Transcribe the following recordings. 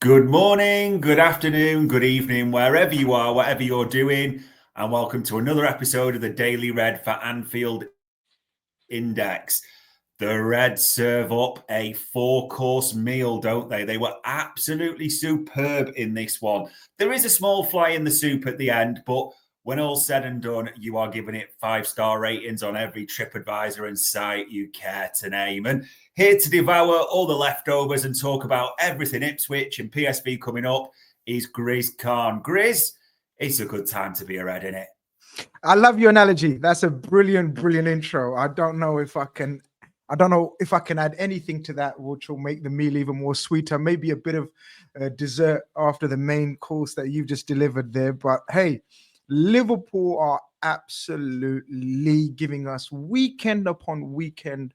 Good morning, good afternoon, good evening, wherever you are, whatever you're doing, and welcome to another episode of the Daily Red for Anfield Index. The Reds serve up a four-course meal, don't they? They were absolutely superb in this one. There is a small fly in the soup at the end, but when all's said and done, you are giving it 5-star ratings on every TripAdvisor and site you care to name. And here to devour all the leftovers and talk about everything Ipswich and PSV coming up is Grizz Khan. Grizz, it's a good time to be a Red, innit? I love your analogy. That's a brilliant intro. I don't know if I can add anything to that which will make the meal even more sweeter. Maybe a bit of dessert after the main course that you've just delivered there. But hey, Liverpool are absolutely giving us weekend upon weekend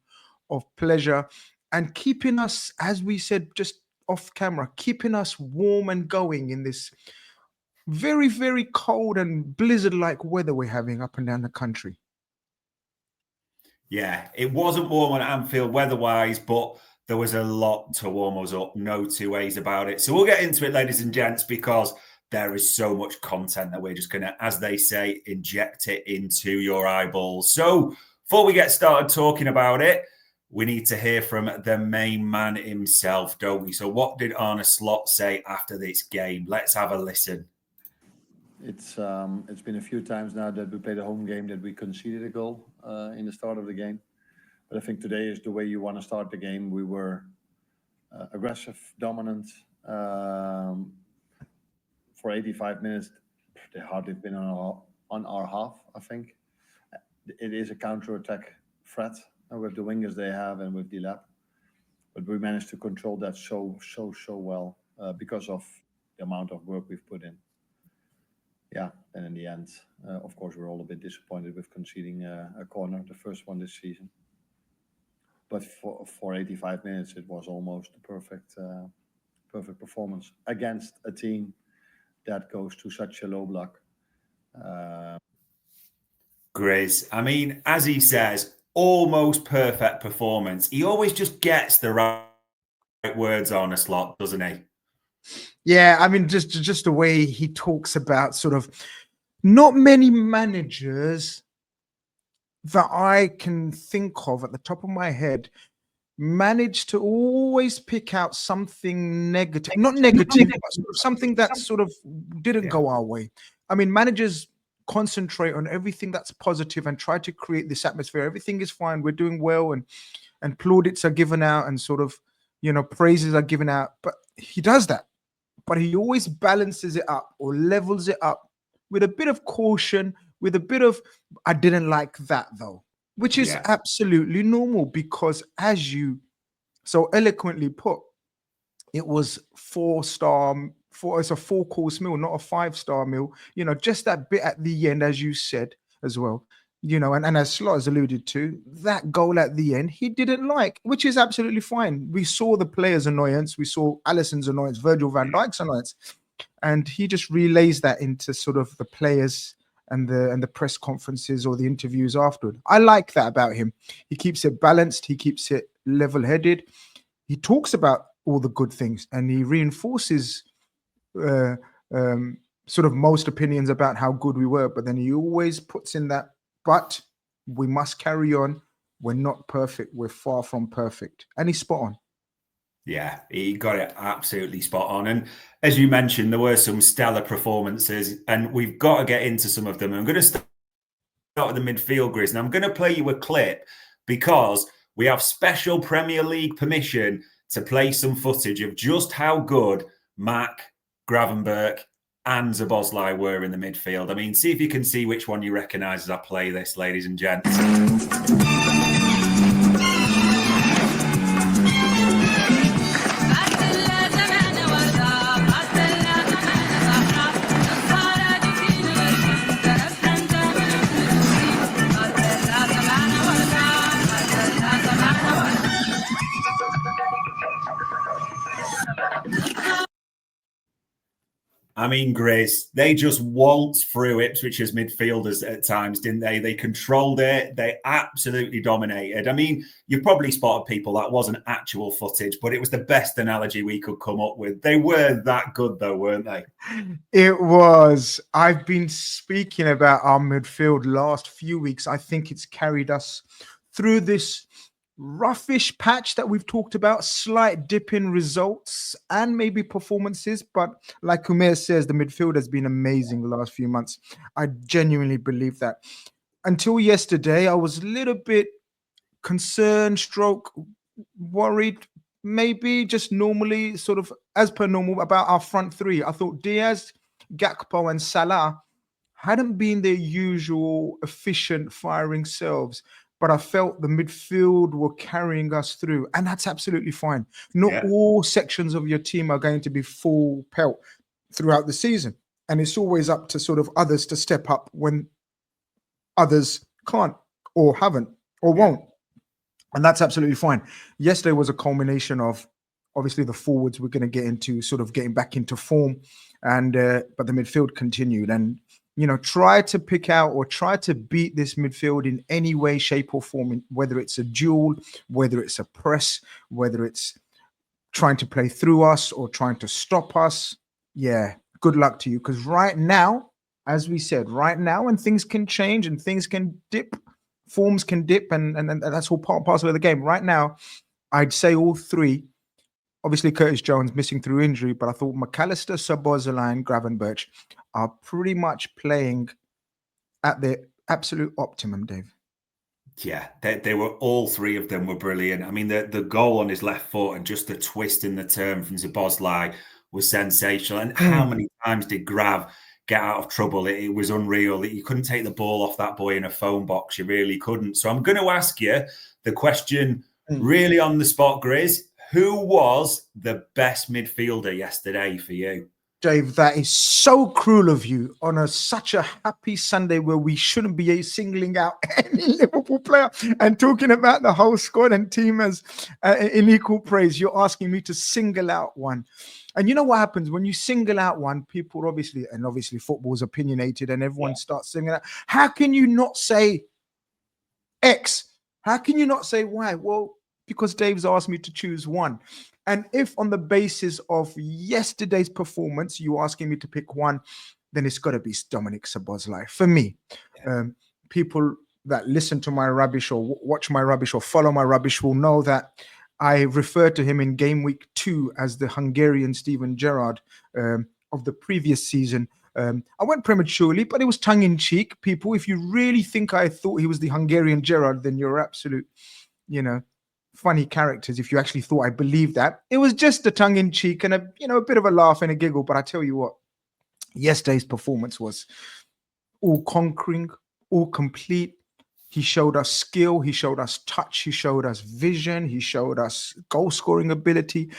of pleasure and keeping us, as we said just off camera, keeping us warm and going in this very, very cold and blizzard-like weather we're having up and down the country. Yeah, it wasn't warm on Anfield weather-wise, but there was a lot to warm us up. No two ways about it. So we'll get into it, ladies and gents, because there is so much content that we're just going to, as they say, inject it into your eyeballs. So before we get started talking about it, we need to hear from the main man himself, don't we? So what did Arne Slot say after this game? Let's have a listen. It's been a few times now that we played a home game that we conceded a goal in the start of the game. But I think today is the way you want to start the game. We were aggressive, dominant. For 85 minutes, they hardly been on our half, I think. It is a counter-attack threat with the wingers they have and with Dilap. But we managed to control that so well because of the amount of work we've put in. Yeah, and in the end, of course, we're all a bit disappointed with conceding a corner, the first one this season. But for 85 minutes, it was almost a perfect performance against a team that goes to such a low block. Grizz, I mean, as he says, almost perfect performance. He always just gets the right words on a slot, doesn't he? Yeah, I mean, just the way he talks about sort of not many managers that I can think of at the top of my head manage to always pick out something negative, not negative, but sort of something that sort of didn't go our way. I mean, managers concentrate on everything that's positive and try to create this atmosphere. Everything is fine. We're doing well, and plaudits are given out and sort of, praises are given out. But he does that. But he always balances it up or levels it up with a bit of caution, with a bit of, I didn't like that though, which is absolutely normal because as you so eloquently put, it was it's a 4-course meal, not a 5-star meal. Just that bit at the end, as you said as well, and as Slot has alluded to, that goal at the end, he didn't like, which is absolutely fine. We saw the players' annoyance. We saw Alisson's annoyance, Virgil van Dijk's annoyance, and he just relays that into sort of the players and the press conferences or the interviews afterward. I like that about him. He keeps it balanced. He keeps it level-headed. He talks about all the good things and he reinforces sort of most opinions about how good we were, but then he always puts in that, but we must carry on. We're not perfect. We're far from perfect. And he's spot on. Yeah, he got it absolutely spot on. And as you mentioned, there were some stellar performances and we've got to get into some of them. I'm going to start with the midfield, Grizz, and I'm going to play you a clip because we have special Premier League permission to play some footage of just how good Mac, Gravenberch and Szoboszlai were in the midfield. I mean, see if you can see which one you recognise as I play this, ladies and gents. I mean, Grizz, they just waltzed through Ipswich's midfielders at times, didn't they? They controlled it. They absolutely dominated. I mean, you probably spotted people that wasn't actual footage, but it was the best analogy we could come up with. They were that good, though, weren't they? It was. I've been speaking about our midfield last few weeks. I think it's carried us through this roughish patch that we've talked about, slight dip in results and maybe performances, but like Umair says, the midfield has been amazing the last few months. I genuinely believe that. Until yesterday, I was a little bit concerned, stroke worried, maybe just normally sort of as per normal about our front three. I thought Diaz, Gakpo and Salah hadn't been their usual efficient firing selves, but I felt the midfield were carrying us through, and that's absolutely fine. Not all sections of your team are going to be full pelt throughout the season, and it's always up to sort of others to step up when others can't or haven't or won't, and that's absolutely fine. Yesterday was a culmination of obviously the forwards we're going to get into sort of getting back into form, and but the midfield continued, and try to pick out or try to beat this midfield in any way, shape or form, whether it's a duel, whether it's a press, whether it's trying to play through us or trying to stop us. Yeah, good luck to you. Because right now, as we said, right now, and things can change and things can dip, forms can dip, and that's all part and parcel of the game. Right now, I'd say all three. Obviously, Curtis Jones missing through injury, but I thought McAllister, Szoboszlai, and Gravenberch are pretty much playing at their absolute optimum, Dave. Yeah, they were, all three of them were brilliant. I mean, the goal on his left foot and just the twist in the turn from Szoboszlai was sensational. And how many times did Grav get out of trouble? It was unreal. You couldn't take the ball off that boy in a phone box. You really couldn't. So I'm going to ask you the question really on the spot, Grizz. Who was the best midfielder yesterday for you? Dave, that is so cruel of you on such a happy Sunday where we shouldn't be singling out any Liverpool player and talking about the whole squad and team as in equal praise. You're asking me to single out one. And you know what happens when you single out one? People obviously football's opinionated and everyone starts singing out. How can you not say X? How can you not say Y? Well, because Dave's asked me to choose one. And if on the basis of yesterday's performance, you're asking me to pick one, then it's got to be Dominic Szoboszlai. For me, people that listen to my rubbish or watch my rubbish or follow my rubbish will know that I referred to him in game week 2 as the Hungarian Steven Gerrard of the previous season. I went prematurely, but it was tongue-in-cheek. People, if you really think I thought he was the Hungarian Gerrard, then you're absolute, funny characters. If you actually thought I believed that, it was just a tongue-in-cheek and a bit of a laugh and a giggle. But I tell you what, yesterday's performance was all conquering, all complete. He showed us skill, he showed us touch, he showed us vision, he showed us goal-scoring ability,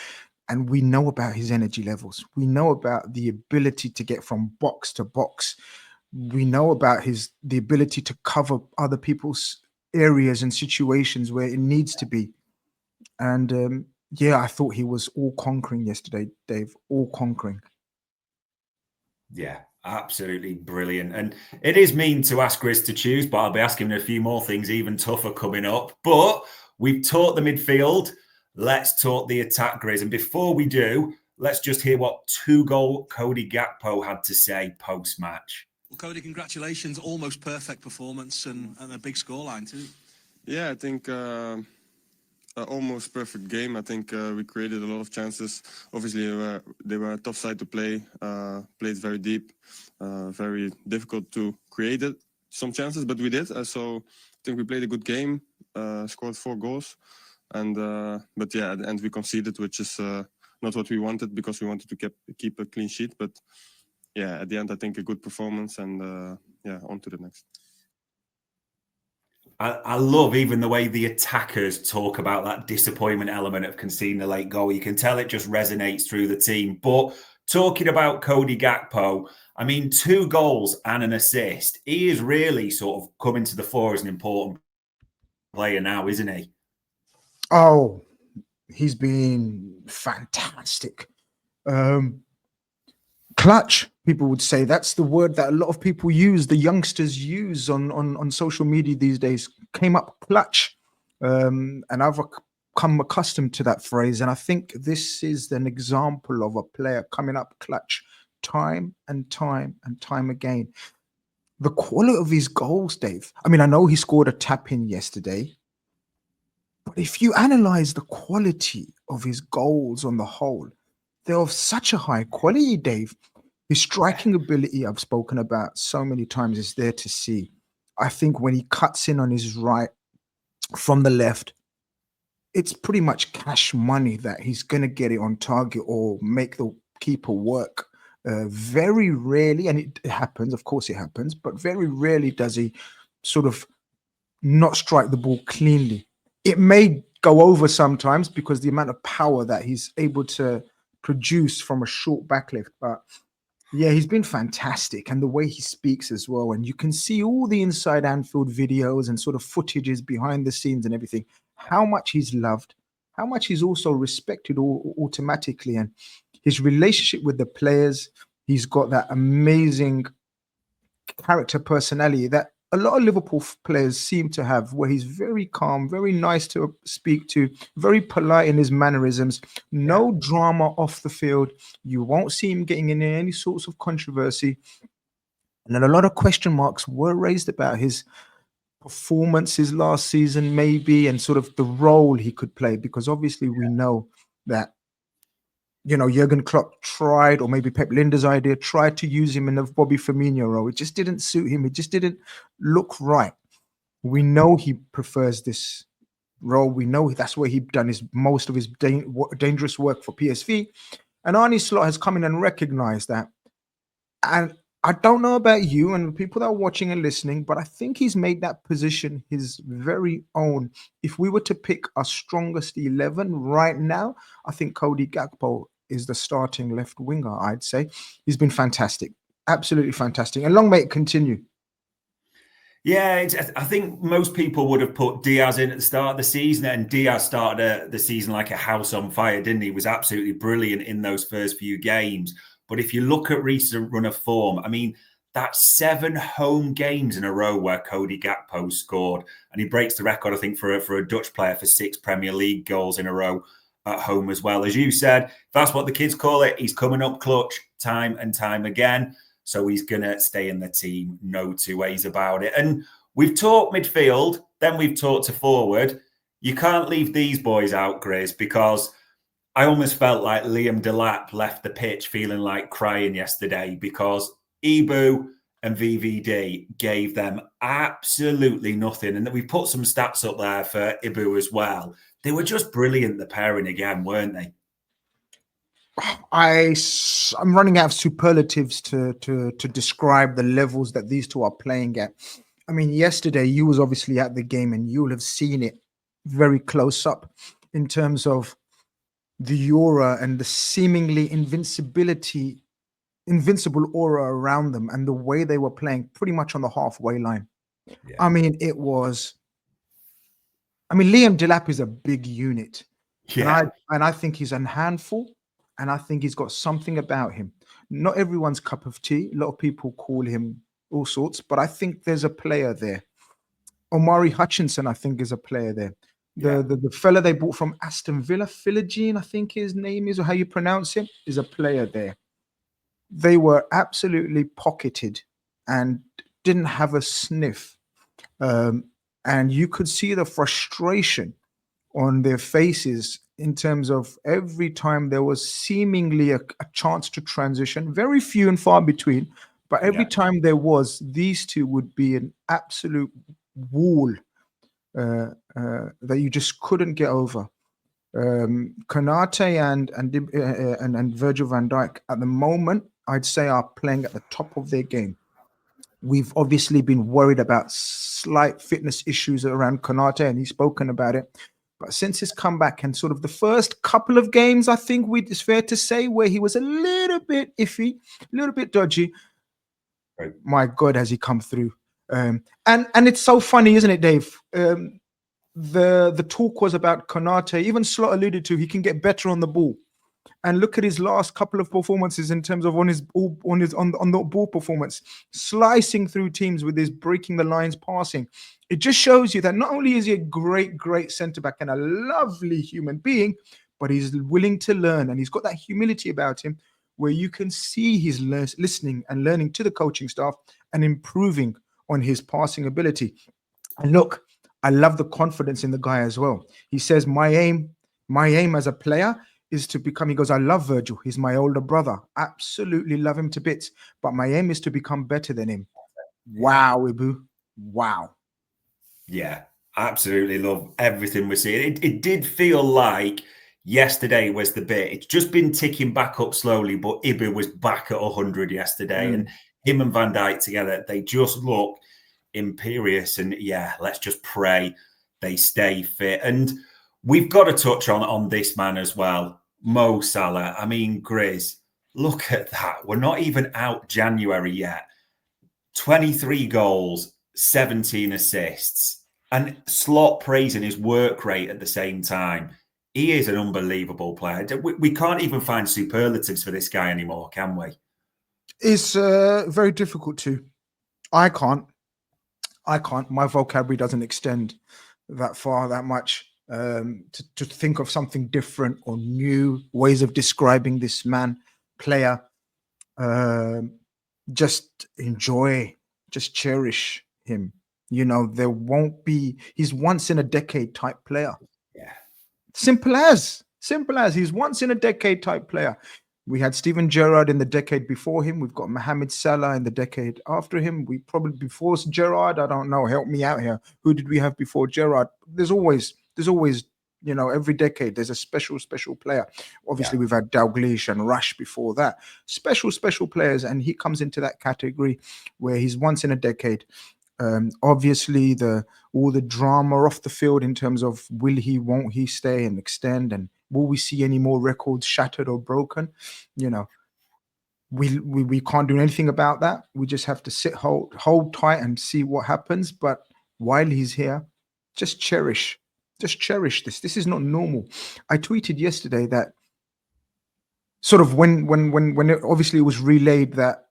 and we know about his energy levels. We know about the ability to get from box to box. We know about the ability to cover other people's areas and situations where it needs to be. And I thought he was all conquering yesterday, Dave, all conquering. Yeah, absolutely brilliant. And it is mean to ask Grizz to choose, but I'll be asking him a few more things even tougher coming up. But we've taught the midfield. Let's talk the attack, Grizz. And before we do, let's just hear what 2-goal Cody Gakpo had to say post-match. Well, Cody, congratulations. Almost perfect performance and a big scoreline too. Yeah, I think almost perfect game. I think we created a lot of chances. Obviously, they were a tough side to play. Played very deep, very difficult to create some chances, but we did. So I think we played a good game. Scored 4 goals, but yeah, at the end we conceded, which is not what we wanted because we wanted to keep a clean sheet. But yeah, at the end, I think a good performance, and on to the next. I love even the way the attackers talk about that disappointment element of conceding a late goal. You can tell it just resonates through the team. But talking about Cody Gakpo, I mean, 2 goals and an assist. He is really sort of coming to the fore as an important player now, isn't he? Oh, he's been fantastic. Clutch. people would say that's the word that a lot of people use, the youngsters use on social media these days. Came up clutch, and I've come accustomed to that phrase, and I think this is an example of a player coming up clutch time and time and time again. The quality of his goals, Dave. I mean, I know he scored a tap-in yesterday, but if you analyze the quality of his goals on the whole, they're of such a high quality, Dave. His striking ability, I've spoken about so many times, is there to see. I think when he cuts in on his right from the left, it's pretty much cash money that he's going to get it on target or make the keeper work. Very rarely, and it happens, of course it happens, but very rarely does he sort of not strike the ball cleanly. It may go over sometimes because the amount of power that he's able to produce from a short backlift, but yeah, he's been fantastic. And the way he speaks as well. And you can see all the inside Anfield videos and sort of footages behind the scenes and everything, how much he's loved, how much he's also respected automatically. And his relationship with the players, he's got that amazing character personality that a lot of Liverpool players seem to have, where he's very calm, very nice to speak to, very polite in his mannerisms, no drama off the field. You won't see him getting in any sorts of controversy. And then a lot of question marks were raised about his performances last season, maybe, and sort of the role he could play, because obviously we know that, you know, Jurgen Klopp tried, or maybe Pep Linder's idea, tried to use him in the Bobby Firmino role. It just didn't suit him. It just didn't look right. We know he prefers this role. We know that's where he's done most of his dangerous work for PSV. And Arne Slot has come in and recognized that. And I don't know about you and the people that are watching and listening, but I think he's made that position his very own. If we were to pick our strongest 11 right now, I think Cody Gakpo is the starting left winger, I'd say. He's been fantastic. Absolutely fantastic. And long may it continue. Yeah, I think most people would have put Diaz in at the start of the season, and Diaz started the season like a house on fire, didn't he? He was absolutely brilliant in those first few games. But if you look at recent run of form, I mean, that's 7 home games in a row where Cody Gakpo scored, and he breaks the record, I think, for a Dutch player for 6 Premier League goals in a row at home as well. As you said, if that's what the kids call it, he's coming up clutch time and time again. So he's going to stay in the team, no two ways about it. And we've talked midfield, then we've talked to forward. You can't leave these boys out, Grizz, because I almost felt like Liam Delap left the pitch feeling like crying yesterday, because Ibu and VVD gave them absolutely nothing. And we put some stats up there for Ibu as well. They were just brilliant, the pairing again, weren't they? I'm running out of superlatives to describe the levels that these two are playing at. I mean, yesterday you was obviously at the game and you'll have seen it very close up in terms of the aura and the seemingly invincible aura around them and the way they were playing pretty much on the halfway line. Yeah. I mean, Liam Delap is a big unit. Yeah. And I think he's a handful. And I think he's got something about him. Not everyone's cup of tea. A lot of people call him all sorts, but I think there's a player there. Omari Hutchinson, I think, is a player there. The fella they bought from Aston Villa, Philogene, I think his name is, or how you pronounce him, is a player there. They were absolutely pocketed and didn't have a sniff. And you could see the frustration on their faces in terms of every time there was seemingly a chance to transition, very few and far between, but every time there was, these two would be an absolute wall that you just couldn't get over. Konate and Virgil van Dijk at the moment, I'd say, are playing at the top of their game. We've obviously been worried about slight fitness issues around Konate, and he's spoken about it. But since his comeback and sort of the first couple of games, I think it's fair to say, where he was a little bit iffy, a little bit dodgy. Right. My God, has he come through? And it's so funny, isn't it, Dave? The talk was about Konate. Even Slot alluded to he can get better on the ball. And look at his last couple of performances in terms of on the ball performance, slicing through teams with his breaking the lines passing. It just shows you that not only is he a great centre back and a lovely human being, but he's willing to learn, and he's got that humility about him where you can see he's listening and learning to the coaching staff and improving on his passing ability. And look, I love the confidence in the guy as well. He says, my aim as a player is to become, he goes, I love Virgil. He's my older brother. Absolutely love him to bits. But my aim is to become better than him. Wow, Ibu. Wow. Yeah, absolutely love everything we're seeing. It did feel like yesterday was the bit. It's just been ticking back up slowly, but Ibu was back at 100 yesterday. And him and Van Dijk together, they just look imperious. And yeah, let's just pray they stay fit. And we've got to touch on this man as well, Mo Salah. I mean, Grizz, look at that. We're not even out January yet. 23 goals, 17 assists, and Slot praising his work rate at the same time. He is an unbelievable player. We can't even find superlatives for this guy anymore, can we? It's very difficult to. I can't. My vocabulary doesn't extend that far, that much. To think of something different or new ways of describing this man, player. Just enjoy, just cherish him. You know, there won't be, he's once in a decade type player. Yeah. Simple as he's once in a decade type player. We had Steven Gerrard in the decade before him. We've got Mohamed Salah in the decade after him. We probably before Gerrard, I don't know, help me out here. Who did we have before Gerrard? There's always, you know, every decade there's a special player. Obviously, we've had Dalglish and Rush before that. Special players, and he comes into that category where he's once in a decade. Obviously, all the drama off the field in terms of won't he stay and extend, and will we see any more records shattered or broken? You know, we can't do anything about that. We just have to hold tight and see what happens. But while he's here, just cherish this. This is not normal. I tweeted yesterday that sort of when it obviously was relayed that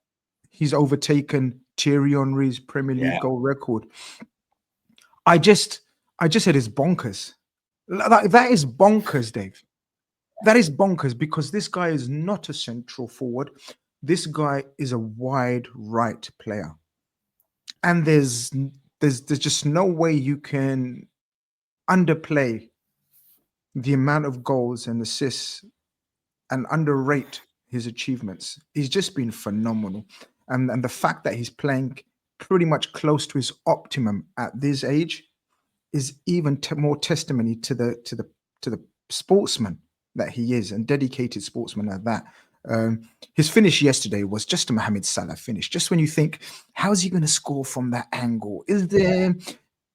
he's overtaken Thierry Henry's Premier League goal record. I just said it's bonkers. That is bonkers, Dave. That is bonkers, because this guy is not a central forward. This guy is a wide right player, and there's just no way you can underplay the amount of goals and assists and underrate his achievements. He's just been phenomenal. And the fact that he's playing pretty much close to his optimum at this age is even more testimony to the sportsman that he is, and dedicated sportsman at that. His finish yesterday was just a Mohamed Salah finish. Just when you think, how is he going to score from that angle? Is there,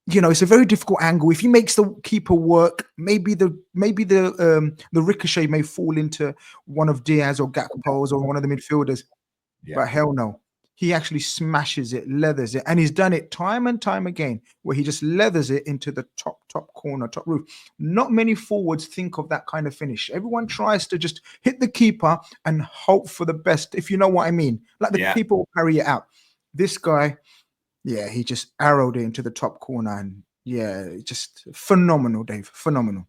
you know, it's a very difficult angle. If he makes the keeper work, maybe the ricochet may fall into one of Diaz or Gakpo's or one of the midfielders. Yeah. But hell no. He actually smashes it, leathers it, and he's done it time and time again, where he just leathers it into the top corner, top roof. Not many forwards think of that kind of finish. Everyone tries to just hit the keeper and hope for the best, if you know what I mean. Like the keeper will carry it out. This guy, he just arrowed it into the top corner, and just phenomenal, Dave. Phenomenal.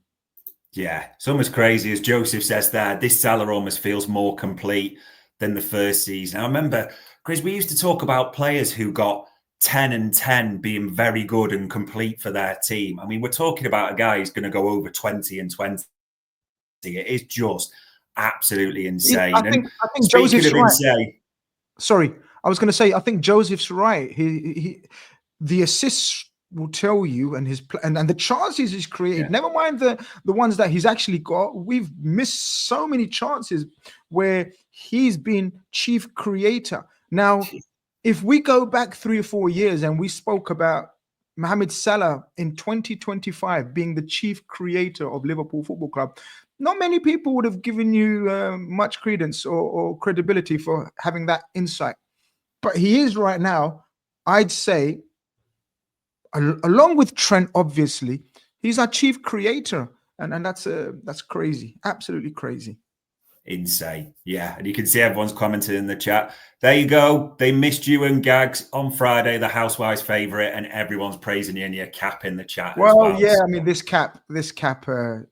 Yeah, it's almost crazy, as Joseph says there. This Salah almost feels more complete than the first season. I remember, Chris, we used to talk about players who got 10 and 10 being very good and complete for their team. I mean, we're talking about a guy who's going to go over 20 and 20. It is just absolutely insane. I think Joseph's right. Insane, sorry, I was going to say, I think Joseph's right. He the assists will tell you, and the chances he's created. Never mind the ones that he's actually got. We've missed so many chances where he's been chief creator. Now, if we go back 3 or 4 years and we spoke about Mohamed Salah in 2025 being the chief creator of Liverpool Football Club, not many people would have given you much credence or credibility for having that insight. But he is right now, I'd say, along with Trent, obviously, he's our chief creator. And that's crazy, absolutely crazy. Insane. Yeah. And you can see everyone's commented in the chat. There you go. They missed you and Gags on Friday, the Housewives favourite, and everyone's praising you and your cap in the chat. Well, yeah, I mean, this cap,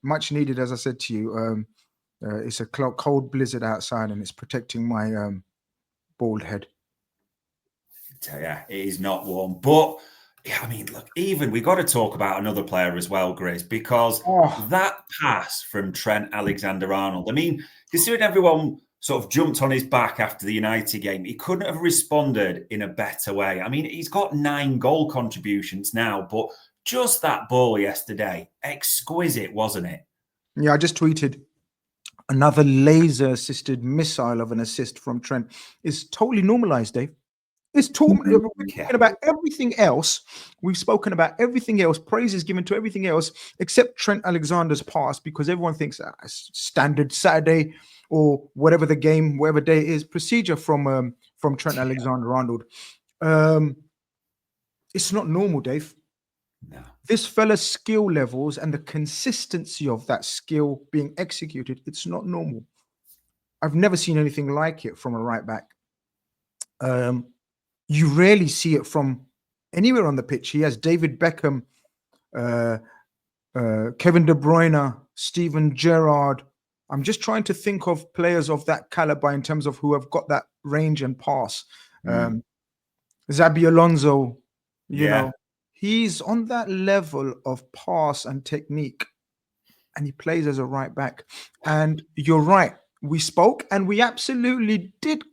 much needed, as I said to you. It's a cold blizzard outside, and it's protecting my bald head. Yeah, it is not warm. But yeah, I mean, look, even we got to talk about another player as well, Grizz, because that pass from Trent AlexanderArnold, I mean, considering everyone sort of jumped on his back after the United game, he couldn't have responded in a better way. I mean, he's got 9 goal contributions now, but just that ball yesterday, exquisite, wasn't it? Yeah, I just tweeted another laser-assisted missile of an assist from Trent. Is totally normalized, Dave. It's talking about everything else. We've spoken about everything else. Praise is given to everything else except Trent Alexander's pass, because everyone thinks standard Saturday or whatever the game, whatever day it is, procedure from Trent AlexanderArnold. It's not normal, Dave. No. This fella's skill levels and the consistency of that skill being executed, it's not normal. I've never seen anything like it from a right back. You rarely see it from anywhere on the pitch. He has David Beckham, Kevin De Bruyne, Steven Gerrard. I'm just trying to think of players of that caliber in terms of who have got that range and pass. Xabi Alonso, you know, he's on that level of pass and technique, and he plays as a right back. And you're right. We spoke, and we absolutely did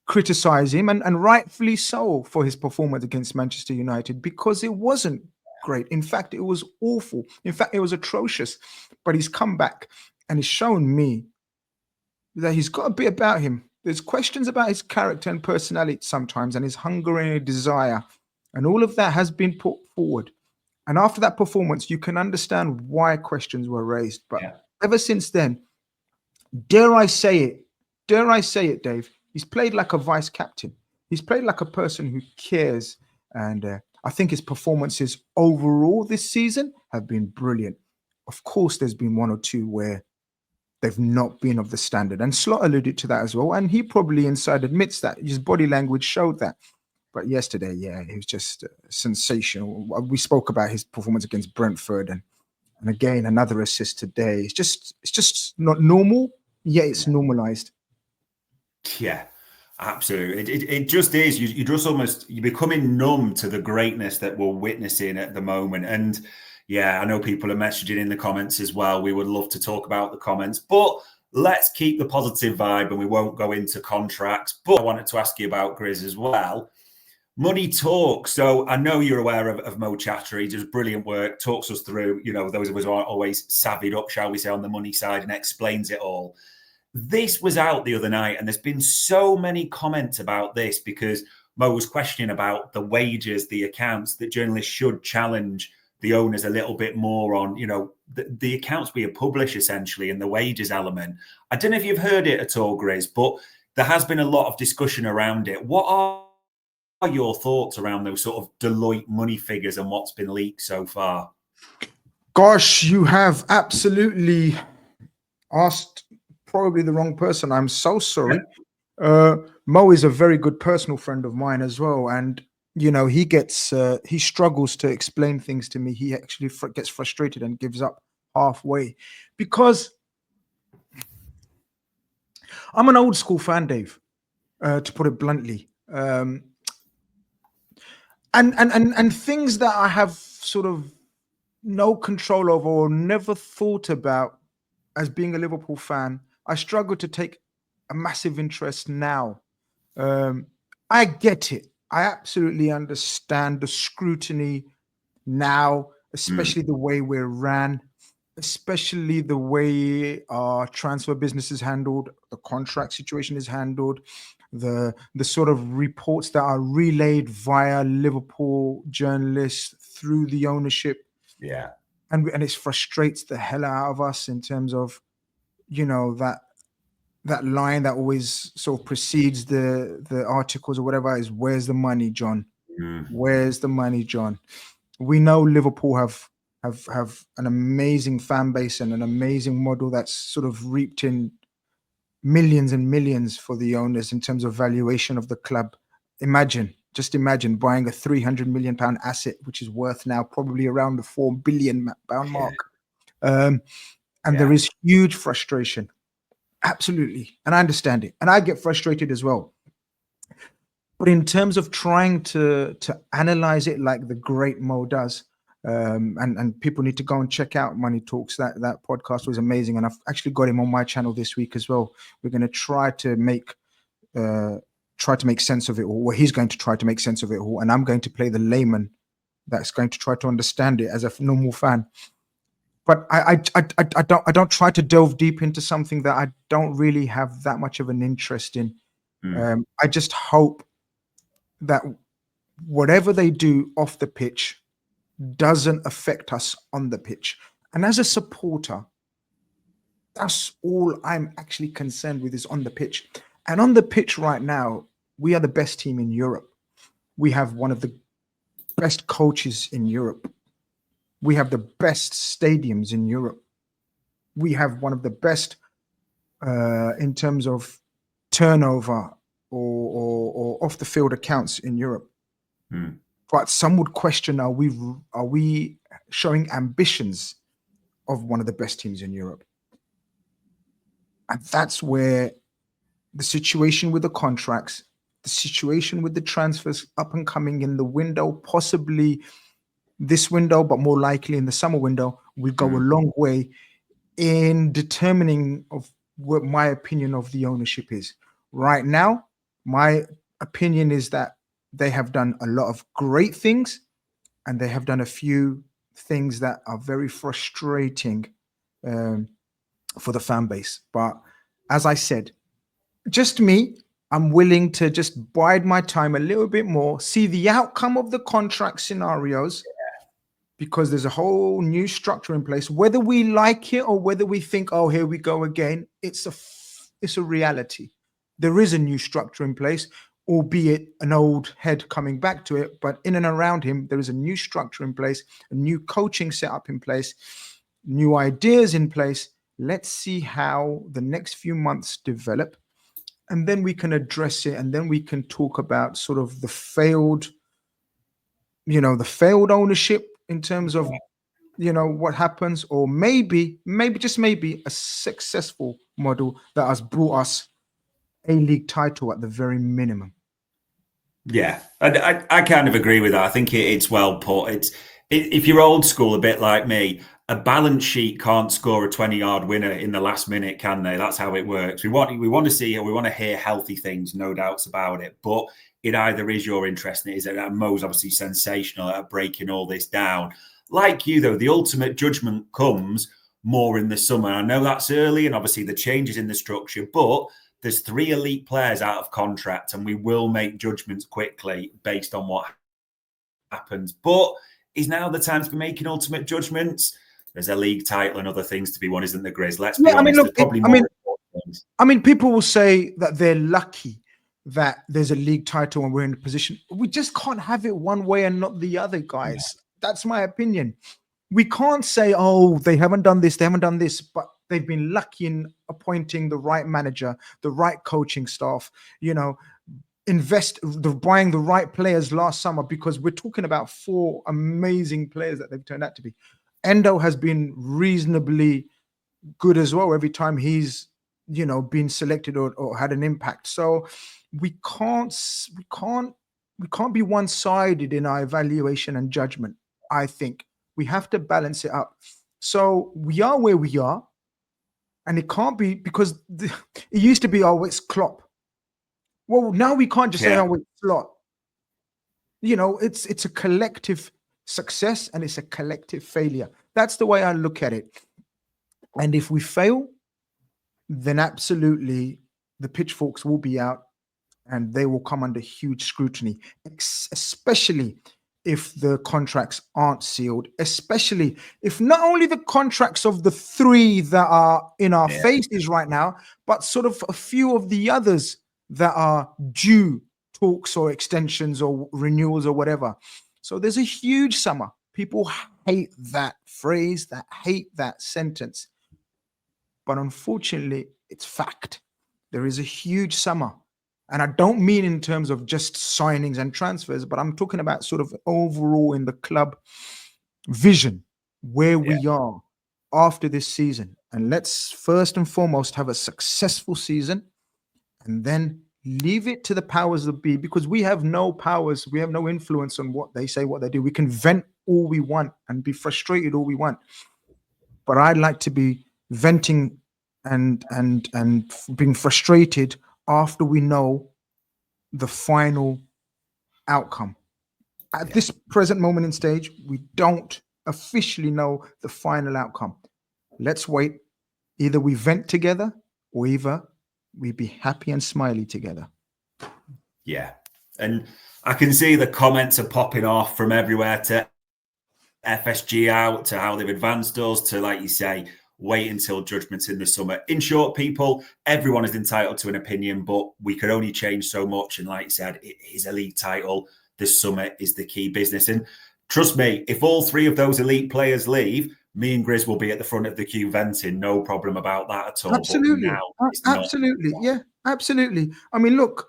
criticize him, and rightfully so, for his performance against Manchester United, because it wasn't great. In fact, it was awful. In fact, it was atrocious. But he's come back and he's shown me that he's got a bit about him. There's questions about his character and personality sometimes, and his hunger and desire, and all of that has been put forward. And after that performance, you can understand why questions were raised. But ever since then, dare I say it, Dave, he's played like a vice captain. He's played like a person who cares. And I think his performances overall this season have been brilliant. Of course, there's been 1 or 2 where they've not been of the standard. And Slot alluded to that as well. And he probably inside admits that. His body language showed that. But yesterday, it was just sensational. We spoke about his performance against Brentford. And again, another assist today. It's just not normal, yet it's normalized. Yeah, absolutely. It just is. You just almost, you're becoming numb to the greatness that we're witnessing at the moment. And yeah, I know people are messaging in the comments as well. We would love to talk about the comments, but let's keep the positive vibe and we won't go into contracts. But I wanted to ask you about Grizz as well. Money talk. So I know you're aware of Mo Chatter. He does brilliant work, talks us through, you know, those of us who aren't always savvied up, shall we say, on the money side, and explains it all. This was out the other night, and there's been so many comments about this because Mo was questioning about the wages, the accounts, that journalists should challenge the owners a little bit more on, you know, the accounts being published essentially and the wages element. I don't know if you've heard it at all, Grizz, but there has been a lot of discussion around it. What are your thoughts around those sort of Deloitte money figures and what's been leaked so far? Gosh, you have absolutely asked probably the wrong person. I'm so sorry. Mo is a very good personal friend of mine as well. And, you know, he struggles to explain things to me. He actually gets frustrated and gives up halfway because I'm an old school fan, Dave, to put it bluntly. And things that I have sort of no control over or never thought about as being a Liverpool fan, I struggle to take a massive interest now. I get it. I absolutely understand the scrutiny now, especially the way we're ran, especially the way our transfer business is handled, the contract situation is handled, the sort of reports that are relayed via Liverpool journalists through the ownership. Yeah. And it frustrates the hell out of us in terms of, you know, that line that always sort of precedes the articles or whatever is, where's the money, John? Where's the money, John? We know Liverpool have have an amazing fan base and an amazing model that's sort of reaped in millions and millions for the owners in terms of valuation of the club. Just imagine buying a 300 million pound asset, which is worth now probably around the 4 billion pound mark. And there is huge frustration. Absolutely. And I understand it. And I get frustrated as well. But in terms of trying to analyze it like the great Mo does, and people need to go and check out Money Talks. That podcast was amazing, and I've actually got him on my channel this week as well. We're going to try to make sense of it all. Well, he's going to try to make sense of it all, and I'm going to play the layman that's going to try to understand it as a normal fan. But I don't try to delve deep into something that I don't really have that much of an interest in. I just hope that whatever they do off the pitch doesn't affect us on the pitch. And as a supporter, that's all I'm actually concerned with, is on the pitch. And on the pitch right now, we are the best team in Europe. We have one of the best coaches in Europe. We have the best stadiums in Europe. We have one of the best in terms of turnover or off the field accounts in Europe. But some would question, are we showing ambitions of one of the best teams in Europe? And that's where the situation with the contracts, the situation with the transfers up and coming in the window, possibly this window, but more likely in the summer window, will go a long way in determining of what my opinion of the ownership is. Right now, my opinion is that they have done a lot of great things, and they have done a few things that are very frustrating for the fan base. But as I said, just me, I'm willing to just bide my time a little bit more, see the outcome of the contract scenarios, because there's a whole new structure in place. Whether we like it or whether we think, oh, here we go again, it's a reality. There is a new structure in place, albeit an old head coming back to it, but in and around him, there is a new structure in place, a new coaching setup in place, new ideas in place. Let's see how the next few months develop, and then we can address it, and then we can talk about sort of the failed ownership in terms of, what happens, or maybe just maybe a successful model that has brought us a league title at the very minimum. Yeah, I kind of agree with that. I think it's well put. If you're old school, a bit like me, a balance sheet can't score a 20-yard winner in the last minute, can they? That's how it works. We want to see, or we want to hear healthy things, no doubts about it. But it either is your interest, and it is that Mo's obviously sensational at breaking all this down. Like you, though, the ultimate judgment comes more in the summer. I know that's early, and obviously the changes in the structure, but there's 3 elite players out of contract, and we will make judgments quickly based on what happens. But is now the time to be making ultimate judgments? There's a league title and other things to be won, isn't there, Grizz? Let's be honest. There's probably more important things. I mean, people will say that they're lucky that there's a league title and we're in a position. We just can't have it one way and not the other, guys. Yeah. That's my opinion. We can't say, oh, they haven't done this, but they've been lucky in appointing the right manager, the right coaching staff, buying the right players last summer, because we're talking about 4 amazing players that they've turned out to be. Endo has been reasonably good as well every time he's, been selected or had an impact. So we can't be one-sided in our evaluation and judgment. I think we have to balance it up. So we are where we are, and it can't be because it used to be, oh, it's Klopp. Well, now we can't just say, oh, it's Klopp. It's a collective success and it's a collective failure. That's the way I look at it. And if we fail, then absolutely the pitchforks will be out and they will come under huge scrutiny, especially if the contracts aren't sealed, especially if not only the contracts of the 3 that are in our faces right now, but sort of a few of the others that are due talks or extensions or renewals or whatever. So there's a huge summer. People hate that phrase, hate that sentence. But unfortunately, it's fact. There is a huge summer. And I don't mean in terms of just signings and transfers, but I'm talking about sort of overall in the club vision, where we are after this season. And let's first and foremost have a successful season and then leave it to the powers that be, because we have no powers. We have no influence on what they say, what they do. We can vent all we want and be frustrated all we want. But I'd like to be venting and being frustrated after we know the final outcome. At this present moment in stage, we don't officially know the final outcome. Let's wait. Either we vent together or either we be happy and smiley together. Yeah. And I can see the comments are popping off from everywhere, to FSG out, to how they've advanced us, to, like you say, wait until Judgements in the summer. In short, people, everyone is entitled to an opinion, but we could only change so much. And like you said, it is a league title. This summer is the key business. And trust me, if all three of those elite players leave, me and Grizz will be at the front of the queue venting. No problem about that at all. Absolutely. Absolutely. Yeah, absolutely. I mean, look,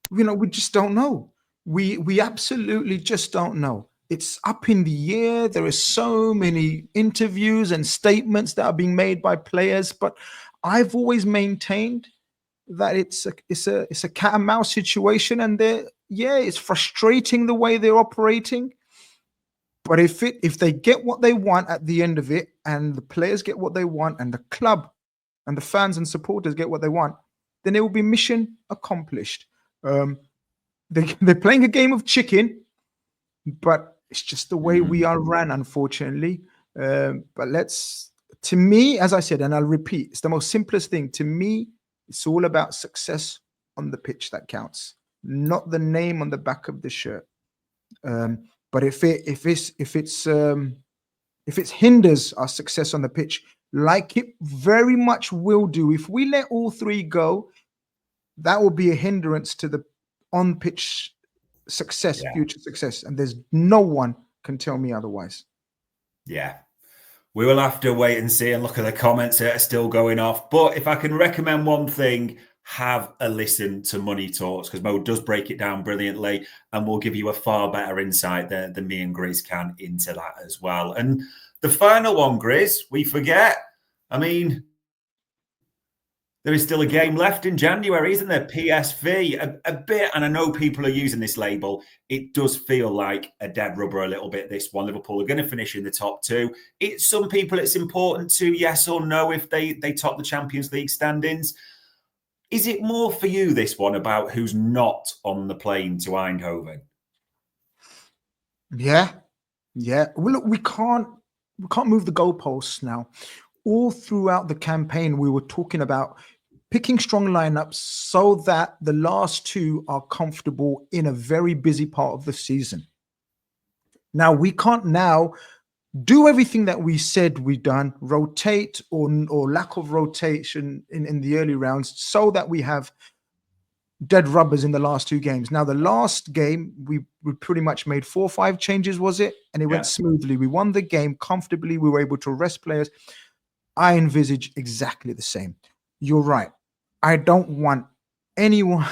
we just don't know. We absolutely just don't know. It's up in the air. There are so many interviews and statements that are being made by players, but I've always maintained that it's a cat and mouse situation, and it's frustrating the way they're operating. But if they get what they want at the end of it, and the players get what they want, and the club and the fans and supporters get what they want, then it will be mission accomplished. They're playing a game of chicken, but it's just the way we are ran, unfortunately. But to me, as I said, and I'll repeat, it's the most simplest thing. To me, it's all about success on the pitch that counts, not the name on the back of the shirt. But if it hinders our success on the pitch, like it very much will do, if we let all three go, that will be a hindrance to the on-pitch success, future success, and there's no one can tell me otherwise. Yeah, we will have to wait and see and look at the comments that are still going off. But if I can recommend one thing, have a listen to Money Talks, because Mo does break it down brilliantly and will give you a far better insight than me and Grizz can into that as well. And the final one, Grizz, we forget. I mean, there is still a game left in January, isn't there? PSV, a bit, and I know people are using this label. It does feel like a dead rubber a little bit, this one. Liverpool are going to finish in the top two. Some people, it's important to yes or no if they top the Champions League standings. Is it more for you, this one, about who's not on the plane to Eindhoven? Yeah. Well, look, we can't move the goalposts now. All throughout the campaign, we were talking about picking strong lineups so that the last two are comfortable in a very busy part of the season. Now, we can't now do everything that we said we've done, rotate or lack of rotation in the early rounds, so that we have dead rubbers in the last two games. Now, the last game, we pretty much made 4 or 5 changes, was it? And it went smoothly. We won the game comfortably. We were able to rest players. I envisage exactly the same. You're right. I don't want anyone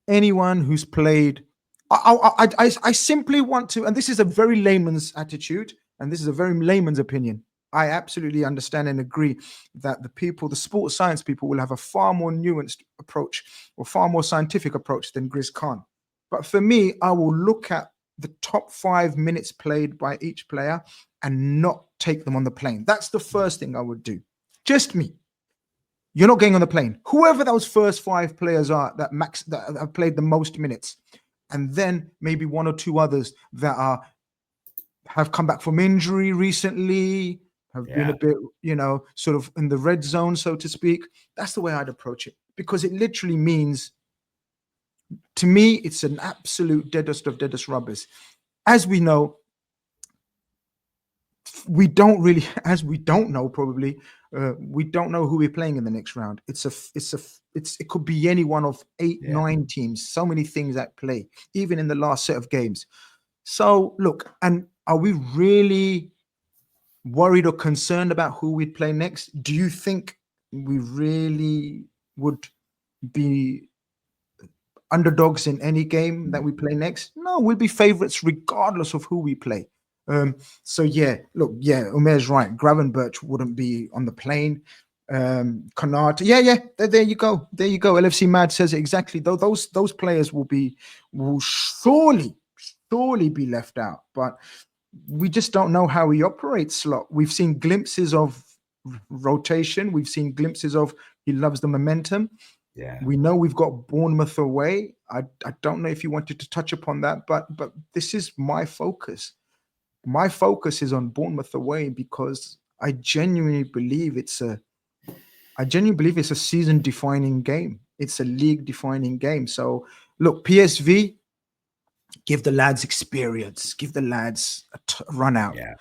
who's played. I simply want to, and this is a very layman's attitude, and this is a very layman's opinion. I absolutely understand and agree that the sports science people will have a far more nuanced approach or far more scientific approach than Grizz can. But for me, I will look at the top 5 minutes played by each player and not take them on the plane. That's the first thing I would do. Just me. You're not getting on the plane. Whoever those first 5 players are that have played the most minutes, and then maybe 1 or 2 others that have come back from injury recently, have been a bit, sort of in the red zone, so to speak. That's the way I'd approach it, because it literally means, to me, it's an absolute deadest of deadest rubbers. As we know, we don't know who we're playing in the next round. It could be any one of 8, 9 teams. So many things at play, even in the last set of games. So look, and are we really worried or concerned about who we'd play next? Do you think we really would be underdogs in any game that we play next? No, we'll be favorites regardless of who we play. So yeah, look, yeah, Umair's right. Gravenberch wouldn't be on the plane. Konate, yeah, there you go. LFC Mad says it exactly. Those players will surely be left out. But we just don't know how he operates, Slot. We've seen glimpses of rotation. We've seen glimpses of he loves the momentum. Yeah. We know we've got Bournemouth away. I don't know if you wanted to touch upon that, but this is my focus. My focus is on Bournemouth away because I genuinely believe it's a season-defining game. It's a league-defining game. So look, PSV, give the lads experience, give the lads a run out. Yeah.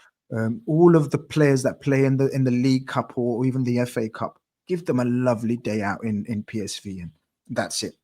All of the players that play in the League Cup or even the FA Cup, give them a lovely day out in PSV, and that's it.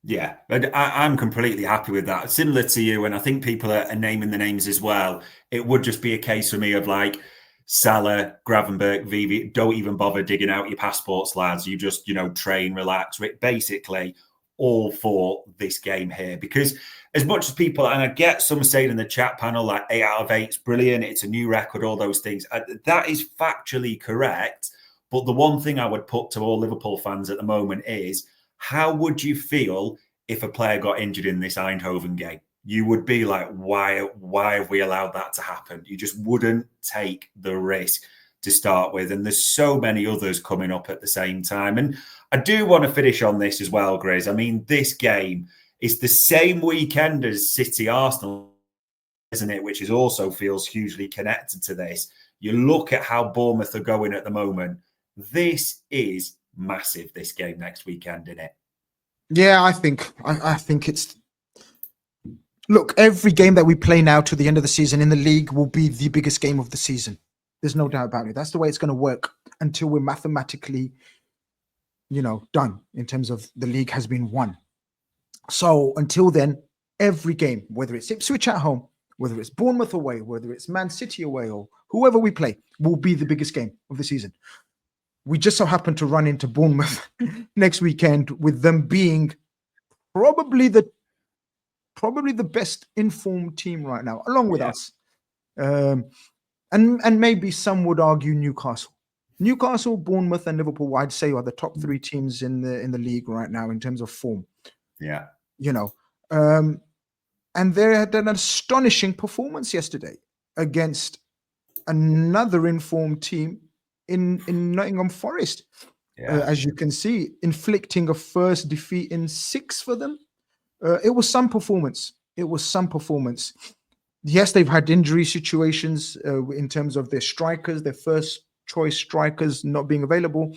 Yeah, but I'm completely happy with that. Similar to you, and I think people are naming the names as well. It would just be a case for me of like Salah, Gravenberch, VV. Don't even bother digging out your passports, lads. You just, train, relax. Basically, all for this game here. Because as much as people, and I get some saying in the chat panel, like 8 out of 8 is brilliant, it's a new record, all those things. That is factually correct. But the one thing I would put to all Liverpool fans at the moment is, how would you feel if a player got injured in this Eindhoven game? You would be like, why have we allowed that to happen? You just wouldn't take the risk to start with. And there's so many others coming up at the same time. And I do want to finish on this as well, Grizz. I mean, this game is the same weekend as City Arsenal, isn't it? Which is also feels hugely connected to this. You look at how Bournemouth are going at the moment. This is massive, this game next weekend, isn't it? Yeah, I think it's. Look, every game that we play now to the end of the season in the league will be the biggest game of the season. There's no doubt about it. That's the way it's going to work until we're mathematically, done in terms of the league has been won. So until then, every game, whether it's Ipswich at home, whether it's Bournemouth away, whether it's Man City away, or whoever we play, will be the biggest game of the season. We just so happen to run into Bournemouth next weekend with them being probably the best informed team right now, along with us. And maybe some would argue Newcastle, Bournemouth, and Liverpool, I'd say, are the top 3 teams in the league right now in terms of form. Yeah. And they had an astonishing performance yesterday against another informed team in Nottingham Forest. As you can see, inflicting a first defeat in 6 for them. It was some performance. Yes, they've had injury situations in terms of their strikers, their first choice strikers not being available,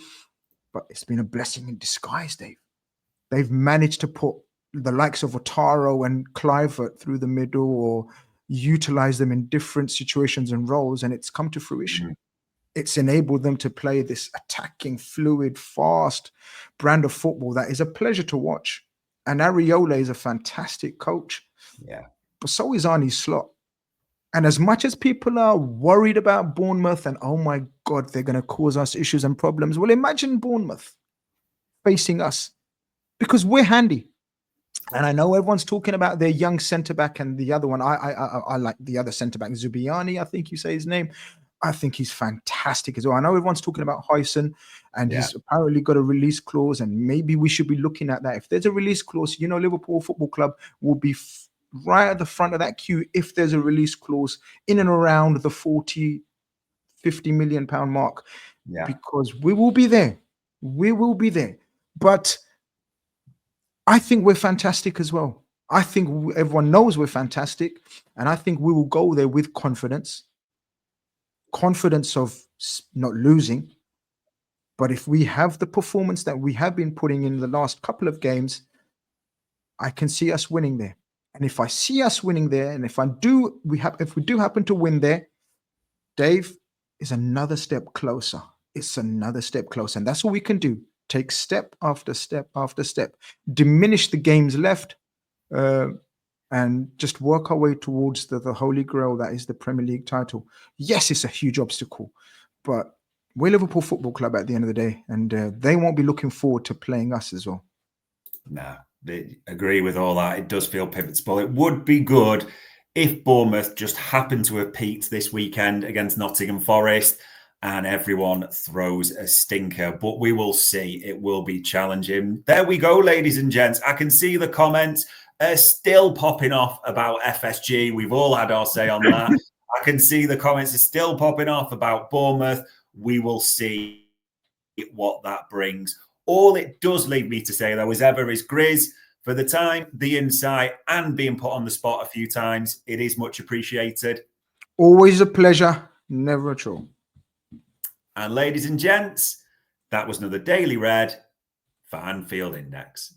but it's been a blessing in disguise, Dave. They've managed to put the likes of Otaro and Kluivert through the middle or utilize them in different situations and roles, and it's come to fruition. It's enabled them to play this attacking, fluid, fast brand of football that is a pleasure to watch. And Areola is a fantastic coach. Yeah. But so is Arne Slot. And as much as people are worried about Bournemouth and, oh my God, they're going to cause us issues and problems. Well, imagine Bournemouth facing us because we're handy. And I know everyone's talking about their young centre-back and the other one. I like the other centre-back, Zubiani, I think you say his name. I think he's fantastic as well. I know everyone's talking about Huyson and he's apparently got a release clause, and maybe we should be looking at that. If there's a release clause, Liverpool Football Club will be right at the front of that queue if there's a release clause in and around the 40, 50 million pound mark, because we will be there. We will be there. But I think we're fantastic as well. I think everyone knows we're fantastic, and I think we will go there with confidence of not losing. But if we have the performance that we have been putting in the last couple of games, I can see us winning there. And if I see us winning there, and if we do happen to win there, Dave, is another step closer. It's another step closer. And that's all we can do. Take step after step after step. Diminish the games left. and just work our way towards the holy grail that is the Premier League title. Yes, it's a huge obstacle, but we're Liverpool Football Club at the end of the day, and they won't be looking forward to playing us as well. Nah, I agree with all that. It does feel pivotal. It would be good if Bournemouth just happened to have peaked this weekend against Nottingham Forest and everyone throws a stinker, but we will see. It will be challenging. There we go, ladies and gents. I can see the comments are still popping off about FSG. We've all had our say on that. I can see the comments are still popping off about Bournemouth. We will see what that brings. All it does leave me to say, though, as ever, is Grizz, for the time, the insight, and being put on the spot a few times. It is much appreciated. Always a pleasure, never a chore. And ladies and gents, that was another Daily Red for Anfield Index.